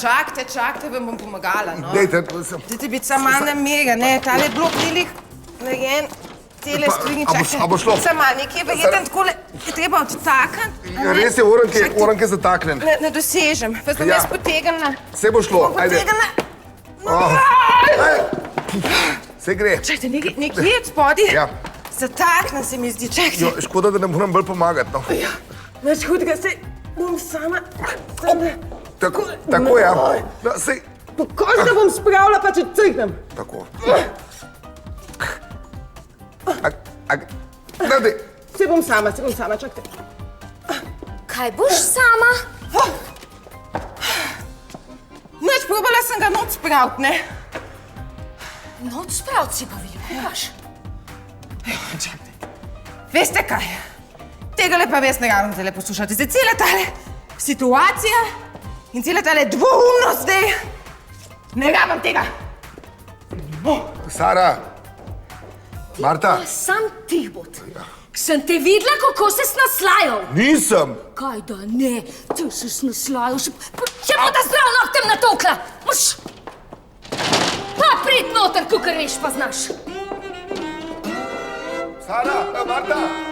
Čakajte, vam bom pomagala, no. Dajte, Dajte biti samo malo namega, ne, tale blok ni narejen, tele stvari, čakajte. A bo šlo? Samo malo, nekje verjetno takole je treba odtakniti. Res je, oranke zataknen. Ne dosežem, vas bom jaz potegnila. Vse bo šlo, ajde. Vse gre. Čakajte, nekje od spodi. Ja. Zatakne se mi zdi, čakajte. Škoda, da ne moram bolj pomagati, no. Nič hudega, sej bom sama. Tako, ja. Sej. Kako se bom spravila, pa če cihnem? Tako. Daj. Se bom sama, čakajte. Kaj boš sama? Nič, probala sem ga noč spraviti, ne? Noč spraviti si pa veliko baš. Čakajte. Veste kaj? Tegale pa res ne rabim zdaj poslušati. Zdaj cela tale situacija in cela tale dvoumnost zdaj. Ne rabim tega. Sara. Marta. Sam tih bod. Sem te videla, kako si naslajal. Nisem. Kaj da ne, ti si naslajal. Še bo da zdrav noktem natokla. Moš. Pa prid noter, kukor veš pa znaš. Sara, Marta.